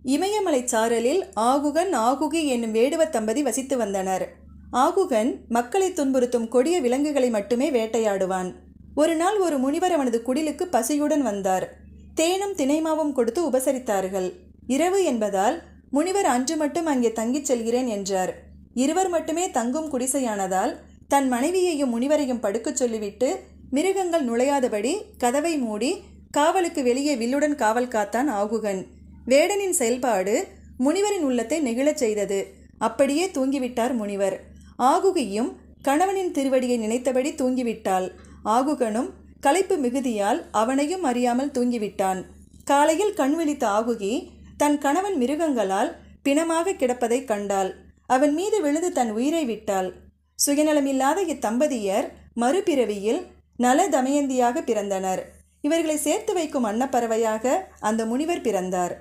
இமயமலை சாரலில் ஆகுகன் ஆகுகி என்னும் வேடுவ தம்பதி வசித்து வந்தனர். ஆகுகன் மக்களை துன்புறுத்தும் கொடிய விலங்குகளை மட்டுமே வேட்டையாடுவான். ஒரு நாள் ஒரு முனிவர் அவனது குடிலுக்கு பசியுடன் வந்தார். தேனும் தினைமாவும் கொடுத்து உபசரித்தார்கள். இரவு என்பதால் முனிவர் அன்று மட்டும் அங்கே தங்கிச் செல்கிறேன் என்றார். இருவர் மட்டுமே தங்கும் குடிசையானதால் தன் மனைவியையும் முனிவரையும் படுக்கச் சொல்லிவிட்டு மிருகங்கள் நுழையாதபடி கதவை மூடி காவலுக்கு வெளியே வில்லுடன் காவல் காத்தான் ஆகுகன். வேடனின் செயல்பாடு முனிவரின் உள்ளத்தை நெகிழச் செய்தது. அப்படியே தூங்கிவிட்டார் முனிவர். ஆகுகியும் கணவனின் திருவடியை நினைத்தபடி தூங்கிவிட்டாள். ஆகுகனும் களைப்பு மிகுதியால் அவனையும் அறியாமல் தூங்கிவிட்டான். காலையில் கண் விழித்த ஆகுகி தன் கணவன் மிருகங்களால் பிணமாக கிடப்பதை கண்டாள். அவன் மீது விழுந்து தன் உயிரை விட்டாள். சுயநலமில்லாத இத்தம்பதியர் மறுபிறவியில் நல தமயந்தியாக பிறந்தனர். இவர்களை சேர்த்து வைக்கும் அன்னப்பறவையாக அந்த முனிவர் பிறந்தார்.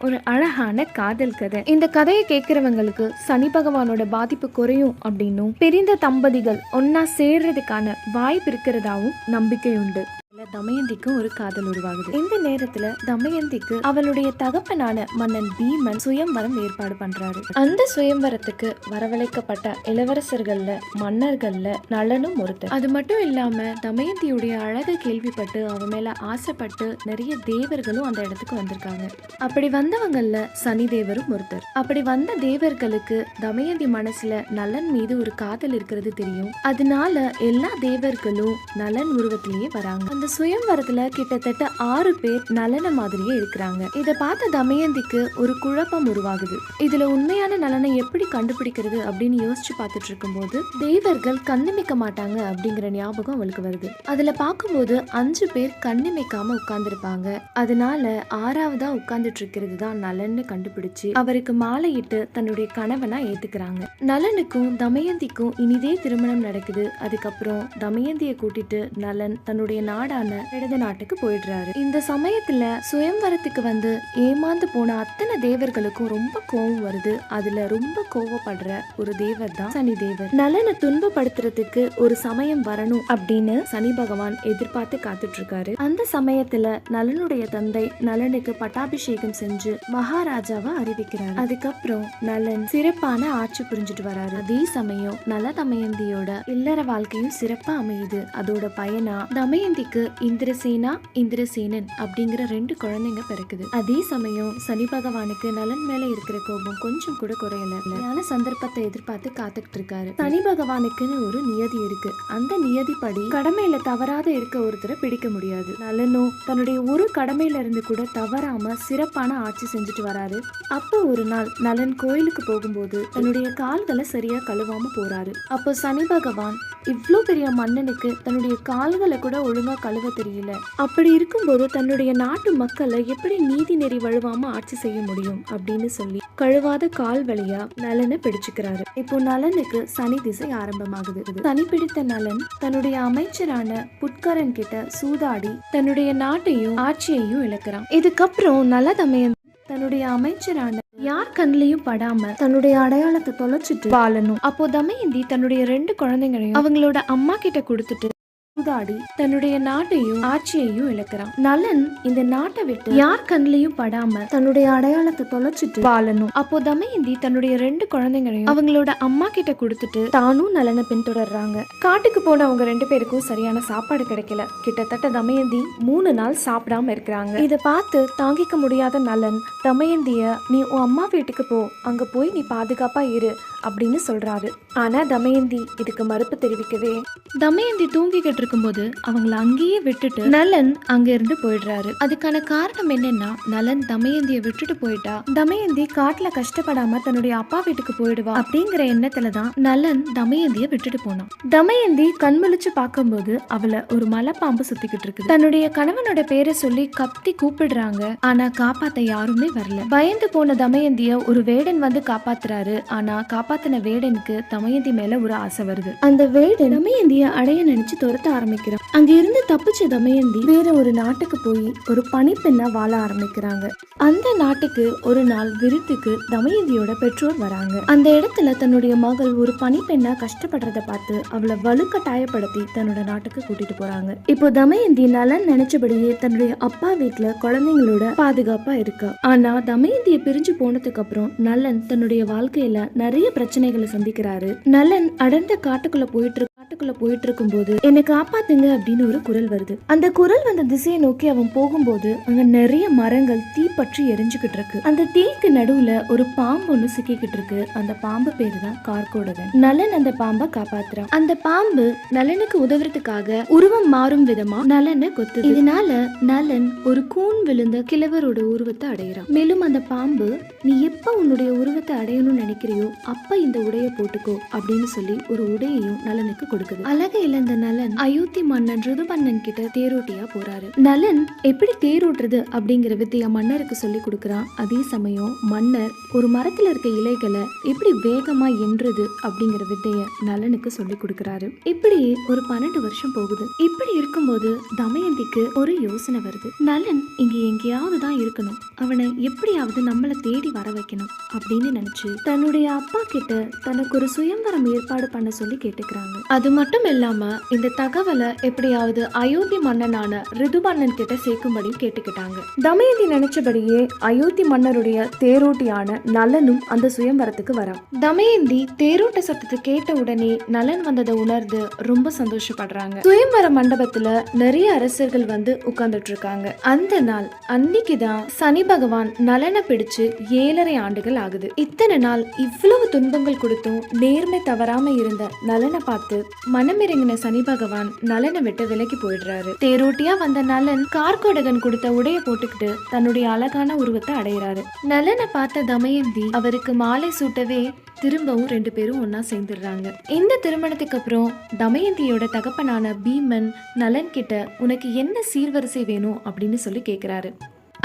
ஒரு அழகான காதல் கதை. இந்த கதையை கேட்கிறவங்களுக்கு சனி பகவானோட பாதிப்பு குறையும் அப்படின்னும் பிரிந்த தம்பதிகள் ஒன்னா சேர்றதுக்கான வாய்ப்பு இருக்கிறதாவும் நம்பிக்கை உண்டு. தமயந்திக்கு ஒரு காதல் உருவாகுது. இந்த நேரத்துல தமயந்திக்கு அவளுடைய தகப்பனான மன்னன் பீமன் சுயம்வரம் ஏற்பாடு பண்றாரு. அந்த சுயம்வரத்துக்கு வரவழைக்கப்பட்ட இளவரசர்கள்ல மன்னர்கள்ல நலனும் ஒருத்தர். அது மட்டும் இல்லாம தமயந்தியுடைய அழகை கேள்விப்பட்டு அவன் மேல ஆசைப்பட்டு நிறைய தேவர்களும் அந்த இடத்துக்கு வந்திருக்காங்க. அப்படி வந்தவங்கள்ல சனி தேவரும் ஒருத்தர். அப்படி வந்த தேவர்களுக்கு தமயந்தி மனசுல நலன் மீது ஒரு காதல் இருக்கிறது தெரியும். அதனால எல்லா தேவர்களும் நலன் உருவத்திலேயே வராங்க. அந்த சுயம்வரத்துல கிட்டத்தட்ட 6 பேர் நலன மாதிரியே இருக்கிறாங்க. இதை பார்த்த தமயந்திக்கு ஒரு குழப்பம் உருவாகுது. இதுல உண்மையான நலனை எப்படி கண்டுபிடிக்கிறது அப்படின்னு யோசிச்சு பார்த்துட்டு இருக்கும்போது தேவர்கள் கண்ணிமைக்க மாட்டாங்க அப்படிங்கிற ஞாபகம் அவளுக்கு வருது. அதுல பார்க்கும்போது 5 பேர் கண்ணிமைக்காம உட்கார்ந்துருப்பாங்க. அதனால 6வதா உட்கார்ந்துட்டு இருக்கிறது தான் நலன்னு கண்டுபிடிச்சு அவருக்கு மாலையிட்டு தன்னுடைய கணவனா ஏத்துக்கிறாங்க. நலனுக்கும் தமயந்திக்கும் இனிதே திருமணம் நடக்குது. அதுக்கப்புறம் தமயந்தியை கூட்டிட்டு நலன் தன்னுடைய நாடான இடது நாட்டுக்கு போயிடுறாரு. இந்த சமயத்துல சுயம்வரத்துக்கு வந்து ஏமாந்து போன அத்தனை தேவர்களுக்கும் ரொம்ப கோபம் வருது. அதுல ரொம்ப கோவப்படுற ஒரு தேவர் தான் சனி தேவர். நலனை துன்பப்படுத்துறதுக்கு ஒரு சமயம் வரணும் அப்படின்னு சனி பகவான் எதிர்பார்த்து காத்துட்டு இருக்காரு. அந்த சமயத்துல நலனுடைய தந்தை நலனுக்கு பட்டாபிஷேகம் செஞ்சு மகாராஜாவா அறிவிக்கிறாரு. அதுக்கப்புறம் நலன் சிறப்பான ஆட்சி புரிஞ்சுட்டு வராரு. அதே சமயம் நல தமயந்தியோட இல்லற வாழ்க்கையும் சிறப்பா அமையுது. அதோட பயனா தமயந்திக்கு இந்திரசேனா இந்திரசேனன் அப்படிங்கிற 2 குழந்தைங்க பிறக்குது. அதே சமயம் சனி பகவானுக்கு நலன் மேல இருக்கிற கோபம் கொஞ்சம் கூட குறையல. சந்தர்ப்பத்தை எதிர்பார்த்து காத்துக்கிட்டு இருக்காரு. சனி பகவானுக்குன்னு ஒரு நியதி இருக்கு. அந்த நியதிப்படி கடமையில தவறாத இருக்க ஒருத்தரை பிடிக்க முடியாது. நலனும் தன்னுடைய ஒரு கடமையில இருந்து கூட தவறாம சிறப்பான ஆட்சி செஞ்சுட்டு வராரு. அப்போ ஒரு நாள் நலன் கோயிலுக்கு போகும்போது தன்னுடைய கால்களை சரியா கழுவாம போறாரு. அப்போ சனி பகவான் இவ்ளோ பெரிய மன்னனுக்கு தன்னுடைய கால்களை கூட ஒழுங்கா கழுவ தெரியல. அப்படி இருக்கும்போது தன்னுடைய நாட்டு மக்களை எப்படி நீதி நெறி வழுவாம ஆட்சி செய்ய முடியும் அப்படின்னு சொல்லி கழுவாத கால் வழியா நலனை பிடிச்சுக்கிறாரு. இப்போ நலனுக்கு சனி திசை ஆரம்பமாகுது. சனி பிடித்த நலன் தன்னுடைய அமைச்சரான புட்கரன் கிட்ட சூதாடி தன்னுடைய நாட்டையும் ஆட்சியையும் இழக்கிறான். இதுக்கப்புறம் நல தமயந்தி தன்னுடைய அமைச்சரான யார் கண்ணிலையும் படாம தன்னுடைய அடையாளத்தை தொலைச்சிட்டு வாழணும். அப்போ தமயந்தி தன்னுடைய 2 குழந்தைங்களையும் அவங்களோட அம்மா கிட்ட கொடுத்துட்டு சூதாடி தன்னுடைய நாட்டையும் ஆட்சியையும் இழக்கிறான். நலன் இந்த நாட்டை விட்டு யார் கண்ணிலையும் படாம தன்னுடைய அடையாளத்தை தொலைச்சிட்டு வாழணும். அப்போ தமயந்தி தன்னுடைய 2 குழந்தைங்களையும் அவங்களோட அம்மா கிட்ட கொடுத்துட்டு தானும் நலனை பின்தொடர்றாங்க. காட்டுக்கு போன அவங்க 2 பேருக்கும் சரியான சாப்பாடு கிடைக்கல. கிட்டத்தட்ட தமயந்தி 3 நாள் சாப்பிடாம இருக்கிறாங்க. இதை பார்த்து தாங்கிக்க முடியாத நலன் தமயந்திய நீ உன் அம்மா வீட்டுக்கு போ, அங்க போய் நீ பாதுகாப்பா இரு அப்படின்னு சொல்றாரு. ஆனா தமயந்தி இதுக்கு மறுப்பு தெரிவிக்கவே தமயந்தி தூங்கிக்கிட்டு இருக்கும்போது அவங்கள அங்கேயே விட்டுட்டு நலன் அங்க இருந்து போயிடுறாரு. அதுக்கான காரணம் என்னன்னா நலன் தமயந்திய விட்டுட்டு போயிட்டா தமயந்தி காட்டுல கஷ்டப்படாம தன்னுடைய அப்பா வீட்டுக்கு போயிடுவா அப்படிங்கிற எண்ணத்துலதான் நலன் தமயந்திய விட்டுட்டு போனான். தமயந்தி கண்மொழிச்சு பார்க்கும்போது அவளை ஒரு மலைப்பாம்பு சுத்திக்கிட்டு இருக்குது. தன்னுடைய கணவனோட பேரை சொல்லி கத்தி கூப்பிடுறாங்க. ஆனா காப்பாத்த யாருமே வரல. பயந்து போன தமயந்திய ஒரு வேடன் வந்து காப்பாத்துறாரு. ஆனா காப்பாத்தின வேடனுக்கு தமயந்தி மேல ஒரு ஆசை வருது. அந்த வேடன் தமயந்திய அடைய நினைச்சு துரத்த ஆரம்பிக்கிறான். அங்க இருந்து தப்பிச்ச தமயந்தி வேற ஒரு நாட்டுக்கு போய் ஒரு பணிப்பெண்ணா வாழ ஆரம்பிக்கிறாங்க. அந்த நாட்டுக்கு ஒரு நாள் விருந்துக்கு தமயந்தியோட பெற்றோர் வராங்க. அந்த இடத்துல தன்னுடைய மகள் ஒரு பணிப்பெண்ணா கஷ்டப்படுறத பார்த்து அவளை வலுக்கட்டாயப்படுத்தி தன்னோட நாட்டுக்கு கூட்டிட்டு போறாங்க. இப்போ தமயந்தி நலன் நினைச்சபடியே தன்னுடைய அப்பா வீட்டுல குழந்தைங்களோட பாதுகாப்பா இருக்கா. ஆனா தமயந்திய பிரிஞ்சு போனதுக்கு அப்புறம் நலன் தன்னுடைய வாழ்க்கையில நிறைய பிரச்சனைகளை சந்திக்கிறாரு. நலன் அடர்ந்த காட்டுக்குள்ள போயிட்டு இருக்கும் போது என்னை காப்பாத்துங்க அப்படின்னு ஒரு குரல் வருது. அந்த குரல் வந்த திசையை நோக்கி அவன் போகும்போது அங்க நிறைய மரங்கள் தீப்பற்றி எரிஞ்சுக்கிட்டு இருக்கு. அந்த தீக்கு நடுவுல ஒரு பாம்பு ஒண்ணு சிக்கிக்கிட்டு இருக்கு. அந்த பாம்பு பேரு தான் கார்கோடகன். நலன் அந்த பாம்பை காப்பாத்துறான். அந்த பாம்பு நலனுக்கு உதவுறதுக்காக உருவம் மாறும் விதமா நலனை கொத்துது. இதனால நலன் ஒரு கூன் விழுந்த கிழவரோட உருவத்தை அடையிறான். மேலும் அந்த பாம்பு, நீ எப்ப உன்னுடைய உருவத்தை அடையணும்னு நினைக்கிறியோ அப்ப இந்த உடைய போட்டுக்கோ அப்படின்னு சொல்லி ஒரு உடையையும் நலனுக்கு கொடுக்குது. அழக இழந்த நலன் அயோத்தி மன்னன் ருதுபன்னன் கிட்ட தேரோட்டியா போறாரு. நலன் எப்படி தேரோட்டுறது அப்படிங்கிற வித்தைய மன்னருக்கு சொல்லி கொடுக்கறான். அதே சமயம் மன்னர் ஒரு மரத்துல இருக்க இலைகளை எப்படி வேகமா என்றது அப்படிங்கிற வித்தைய நலனுக்கு சொல்லி கொடுக்கறாரு. இப்படி ஒரு 12 வருஷம் போகுது. இப்படி இருக்கும்போது தமயந்திக்கு ஒரு யோசனை வருது. நலன் இங்க எங்கேயாவது தான் இருக்கணும், அவனை எப்படியாவது நம்மள தேடி வர வைக்கணும் அப்படின்னு நினைச்சு தன்னுடைய அப்பா கிட்ட தனக்கு ஒரு சுயம்வரம் ஏற்பாடு பண்ண சொல்லி கேட்டுக்கிறாங்க. அது மட்டும் இல்லாம இந்த தகவலை எப்படியாவது அயோத்தி மன்னனான ரிதுபன்னன் கிட்ட சேர்க்கும்படி கேட்டுக்கிட்டாங்க. தமயந்தி நினைச்சபடியே அயோத்தி மன்னருடைய தேரோட்டியான நலனும் அந்த சுயம்வரத்துக்கு வரான். தமயந்தி தேரோட்ட சத்தத்தை கேட்ட உடனே நலன் வந்ததை உணர்ந்து ரொம்ப சந்தோஷப்படுறாங்க. சுயம்வர மண்டபத்துல நிறைய அரசர்கள் வந்து உட்கார்ந்துட்டு இருக்காங்க. அந்த நாள் அன்னைக்குதான் சனி பகவான் நலனை பிடிச்சு 7.5 ஆண்டுகள் ஆகுது. இத்தனை நாள் இவ்வளவு துன்பங்கள் கொடுத்தும் நேர்மை தவறாம இருந்த நலனை பார்த்து மனமிறங்கின சனி பகவான் நலனை விட்டு விலகி போயிடுறாரு. தேரோட்டியா வந்த நலன் கார்கோடகன் கொடுத்த உடைய போட்டுக்கிட்டு தன்னுடைய அழகான உருவத்தை அடையிறாரு. நலனை பார்த்த தமயந்தி அவருக்கு மாலை சூட்டவே திரும்பவும் 2 பேரும் ஒன்னா சேர்ந்துடுறாங்க. இந்த திருமணத்துக்கு அப்புறம் தமயந்தியோட தகப்பனான பீமன் நலன் கிட்ட உனக்கு என்ன சீர்வரிசை வேணும் அப்படின்னு சொல்லி கேக்குறாரு.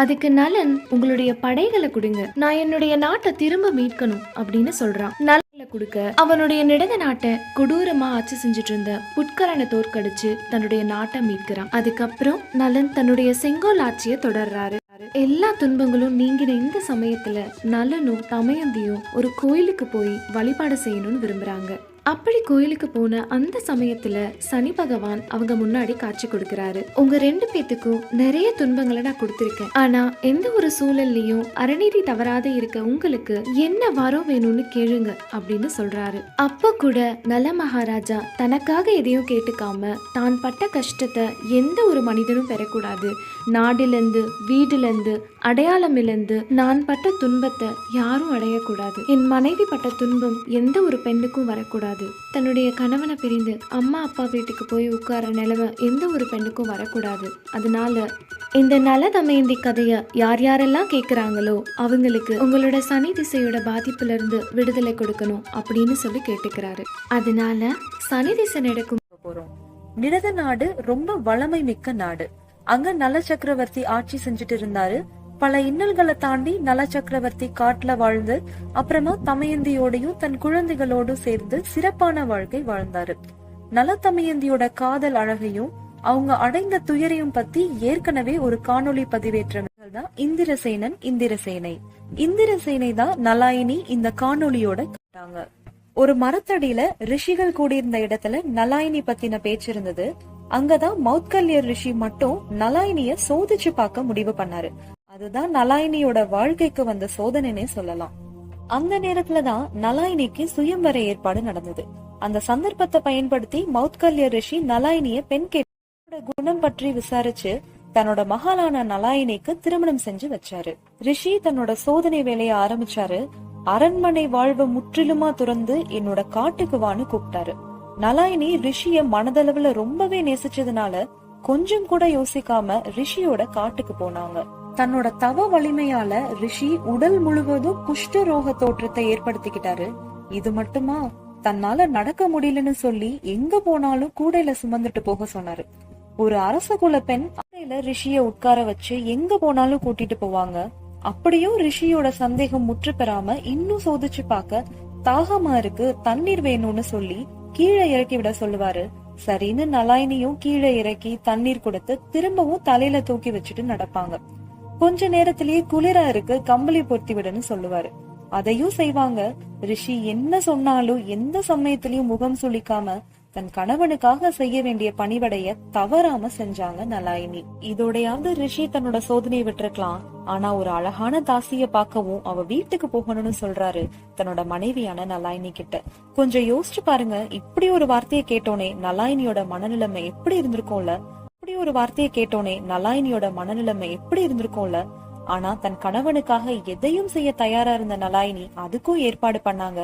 அதுக்கு நலன், உங்களுடைய படைகளை கொடுங்க, நான் என்னுடைய நாட்டை திரும்ப மீட்கணும் அப்படின்னு சொல்றான். நலனை கொடுக்க அவனுடைய நெடுந்த நாட்டை கொடூரமா ஆட்சி செஞ்சுட்டு இருந்த புட்கரனை தோற்கடிச்சு தன்னுடைய நாட்டை மீட்கிறான். அதுக்கப்புறம் நலன் தன்னுடைய செங்கோல் ஆட்சியை தொடர்றாரு. எல்லா துன்பங்களும் நீங்கின இந்த சமயத்துல நலனும் தமயந்தியும் ஒரு கோயிலுக்கு போய் வழிபாடு செய்யணும்னு விரும்புறாங்க. அப்படி கோயிலுக்கு போன அந்த சமயத்துல சனி பகவான் அவங்க முன்னாடி காட்சி கொடுக்கிறாரு. உங்க 2 பேத்துக்கும் நிறைய துன்பங்களை நான் கொடுத்திருக்கேன், ஆனா எந்த ஒரு சூழல்லையும் அறநீதி தவறாத இருக்க உங்களுக்கு என்ன வரம் வேணும்னு கேளுங்க அப்படின்னு சொல்றாரு. அப்ப கூட நல மகாராஜா தனக்காக எதையும் கேட்டுக்காம தான் பட்ட கஷ்டத்தை எந்த ஒரு மனிதனும் பெறக்கூடாது, நாடிலிருந்து வீடுலேருந்து அடையாளம் இழந்து நான் பட்ட துன்பத்தை யாரும் அடையக்கூடாது, என் மனைவி பட்ட துன்பம் எந்த ஒரு பெண்ணுக்கும் வரக்கூடாது, தன்னுடைய கணவனை பிரிந்து அம்மா அப்பா வீட்டுக்கு போய் உட்கார நிலைமை எந்த ஒரு பெண்ணுக்கும் வரக்கூடாது. அதனால இந்த நல தமயந்தி கதையை யார் யாரெல்லாம் கேட்குறாங்களோ அவங்களுக்கு உங்களோட சனி திசையோட பாதிப்புல இருந்து விடுதலை கொடுக்கணும் அப்படின்னு சொல்லி கேட்டுக்கிறாரு. அதனால சனி திசை நடக்கும் போறோம். நிடத நாடு ரொம்ப வளமை மிக்க நாடு. அங்க நல சக்கரவர்த்தி ஆட்சி செஞ்சுட்டு இருந்தாரு. பல இன்னல்களை தாண்டி நல சக்கரவர்த்தி காட்டுல வாழ்ந்து அப்புறமா தமயந்தியோடையும் தன் குழந்தைகளோடு சேர்ந்து சிறப்பான வாழ்க்கை வாழ்ந்தாரு. நல தமயந்தியோட காதல் அழகையும் அவங்க அடைந்த துயரையும் பத்தி ஏற்கனவே ஒரு காணொளி பதிவேற்றவர்கள் தான் இந்திரசேனன், இந்திரசேனை. இந்திரசேனை தான் நலாயினி இந்த காணொளியோட கேட்டாங்க. ஒரு மரத்தடியில ரிஷிகள் கூடியிருந்த இடத்துல நலாயினி பத்தின பேச்சு இருந்தது. அங்கதான் மௌத்கல்யர் ரிஷி மட்டும் நலாயினிய சோதிச்சு பார்க்க முடிவு பண்ணாரு. அதுதான் நலாயினியோட வாழ்க்கைக்கு வந்த சோதனைனே சொல்லலாம். அந்த நேரத்துலதான் நலாயினிக்கு சுயம்வர ஏற்பாடு நடந்தது. அந்த சந்தர்ப்பத்தை பயன்படுத்தி மௌத்கல்யர் ரிஷி நலாயினிய பெண் கேட்ட குணம் பற்றி விசாரிச்சு தன்னோட மகாலான நலாயினிக்கு திருமணம் செஞ்சு வச்சாரு. ரிஷி தன்னோட சோதனை வேலைய ஆரம்பிச்சாரு. அரண்மனை வாழ்வு முற்றிலுமா துறந்து என்னோட காட்டுக்கு வான்னு கூப்பிட்டாரு. நலாயினி ரிஷிய மனதளவுல ரொம்பவே நேசிச்சதுனால கொஞ்சம் கூட யோசிக்காம ரிஷியோட காட்டுக்கு போனாங்க. தன்னோட தவ வலிமையால ரிஷி உடல் முழுவதும் குஷ்ட ரோக தோற்றத்தை ஏற்படுத்திக்கிட்டாரு. இது மட்டுமா, தன்னால நடக்க முடியலன்னு சொல்லி எங்க போனாலும் கூடையில சுமந்துட்டு போக சொன்னாரு. ஒரு அரச குல பெண் கூடையில ரிஷிய உட்கார வச்சு எங்க போனாலும் கூட்டிட்டு போவாங்க. அப்படியும் ரிஷியோட சந்தேகம் முற்று பெறாம இன்னும் சோதிச்சு பார்க்க தாகமா இருக்கு, தண்ணீர் வேணும்னு சொல்லி கீழே இறக்கி விட சொல்லுவாரு. சரின்னு நலாயினியும் கீழே இறக்கி தண்ணீர் கொடுத்து திரும்பவும் தலையில தூக்கி வச்சுட்டு நடப்பாங்க. கொஞ்ச நேரத்திலேயே குளிரா இருக்கு, கம்பளி பொருத்தி விடுன்னு சொல்லுவாரு. அதையும் செய்வாங்க. ரிஷி என்ன சொன்னாலும் எந்த சமயத்திலயும் முகம் சுளிக்காம தன் கணவனுக்காக செய்ய வேண்டிய பணிவடைய தவறாம செஞ்சாங்க நலாயினி. இதோடையாவது ரிஷி தன்னோட சோதனையை விட்டுருக்கலாம். ஆனா ஒரு அழகான தாசிய பார்க்கவும் அவ வீட்டுக்கு போகணும்னு சொல்றாரு தன்னோட மனைவியான நலாயினி கிட்ட. கொஞ்சம் யோசிச்சு பாருங்க, இப்படி ஒரு வார்த்தையை கேட்டோனே நலாயினியோட மனநிலைமை எப்படி இருந்திருக்கும்ல. ஆனா தன் கணவனுக்காக எதையும் செய்ய தயாரா இருந்த நலாயினி அதுக்கும் ஏற்பாடு பண்ணாங்க.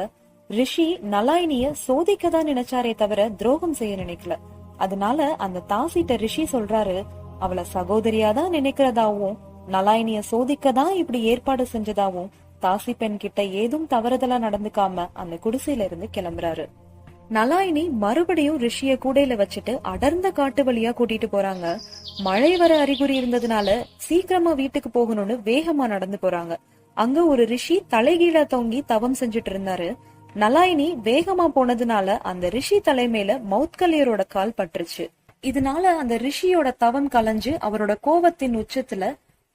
ரிஷி நலாயினிய சோதிக்கதான் நினைச்சாரே தவிர துரோகம் செய்ய நினைக்கல. அதனால அந்த தாசிட்ட ரிஷி சொல்றாரு, அவளை சகோதரியாதான் நினைக்கிறதாவும் நலாயினிய சோதிக்கதான் இப்படி ஏற்பாடு செஞ்சதாவும் தாசி பெண் கிட்ட ஏதும் தவறுதலா நடந்துக்காம அந்த குடிசையில இருந்து கிளம்புறாரு. நலாயினி மறுபடியும் ரிஷிய கூடையில வச்சுட்டு அடர்ந்த காட்டு வழியா கூட்டிட்டு போறாங்க. மழை வர அறிகுறி இருந்ததுனால சீக்கிரமா வீட்டுக்கு போகணும்னு வேகமா நடந்து போறாங்க. அங்க ஒரு ரிஷி தலைகீழா தொங்கி தவம் செஞ்சுட்டு இருந்தாரு. நலாயினி வேகமா போனதுனால அந்த ரிஷி தலைமையில மௌத்கல்யரோட கால் பட்டுருச்சு. இதனால அந்த ரிஷியோட தவம் கலைஞ்சு அவரோட கோபத்தின் உச்சத்துல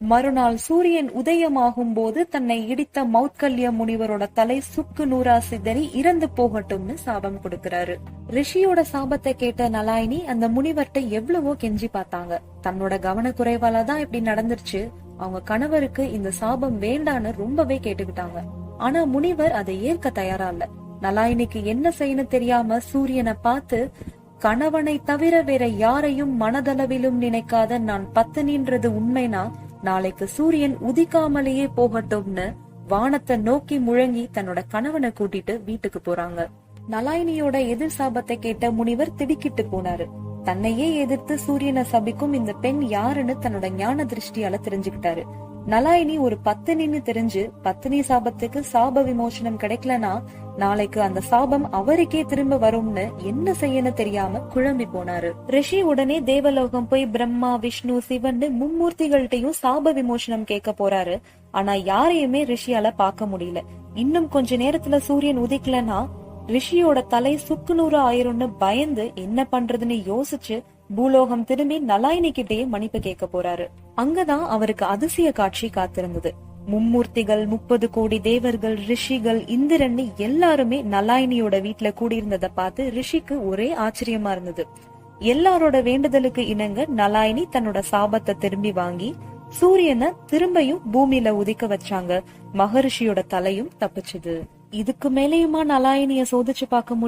மறுநாள் சூரியன் உதயமாகும் போது தன்னை இடித்த மௌத்கல்ய முனிவரோட தலை சுக்கு நூறா சிதறி இறந்து போகட்டும்னு சாபம் கொடுக்கிறாரு. ரிஷியோட சாபத்தை கேட்ட நலாயினி அந்த முனிவர்கிட்ட எவ்வளவோ கெஞ்சி பார்த்தாங்க. தன்னோட கவனக்குறைவாலதான் இப்படி நடந்துருச்சு, அவங்க கணவருக்கு இந்த சாபம் வேண்டான்னு ரொம்பவே கேட்டுக்கிட்டாங்க. ஆனா முனிவர் அதை ஏற்க தயாரா இல்ல. நலாயினிக்கு என்ன செய்யணும் தெரியாம சூரியனை பார்த்து, கணவனை தவிர வேற யாரையும் மனதளவிலும் நினைக்காத நான் பத்தினின்றது உண்மைனா நாளைக்கு சூரியன் உதிக்காமலேயே போகட்டும்னு வானத்தை நோக்கி முழங்கி தன்னோட கணவனை கூட்டிட்டு வீட்டுக்கு போறாங்க. நலாயினியோட எதிர் சாபத்தை கேட்ட முனிவர் திடுக்கிட்டு போனாரு. தன்னையே எதிர்த்து சூரியனை சபிக்கும் இந்த பெண் யாருன்னு தன்னோட ஞான திருஷ்டியால தெரிஞ்சுக்கிட்டாரு. நலாயினி ஒரு பத்தினின்னு தெரிஞ்சு பத்தினி சாபத்துக்கு சாப விமோசனம் கிடைக்கலனா நாளைக்கு அந்த சாபம் அவருக்கே திரும்ப வரும்னு என்ன செய்யணும் தெரியாம குழம்பி போனாரு. ரிஷி உடனே தேவலோகம் போய் பிரம்மா, விஷ்ணு, சிவன் மும்மூர்த்திகள்கிட்டயும் சாப விமோசனம் கேட்க போறாரு. ஆனா யாரையுமே ரிஷியால பார்க்க முடியல. இன்னும் கொஞ்ச நேரத்துல சூரியன் உதிக்கலனா ரிஷியோட தலை சுக்குநூறு ஆயிரும்னு பயந்து என்ன பண்றதுன்னு யோசிச்சு பூலோகம் திரும்பி நலாயினி கிட்டேயே மன்னிப்பு கேட்க போறாரு. அங்கதான் அவருக்கு அதிசய காட்சி காத்திருந்தது. மும்மூர்த்திகள், 30 கோடி தேவர்கள், ரிஷிகள், இந்திரன் எல்லாருமே நலாயினியோட வீட்டுல கூடியிருந்ததை பார்த்து ரிஷிக்கு ஒரே ஆச்சரியமா இருந்தது. எல்லாரோட வேண்டுதலுக்கு இணங்க நலாயினி தன்னோட சாபத்தை திரும்பி வாங்கி சூரியனை திரும்பியும் பூமியில உதிக்க வச்சாங்க. மகரிஷியோட தலையும் தப்பிச்சுது. இதுக்கு மேலேயுமா நலாயினிய சோதிச்சு பார்க்க முடியும்?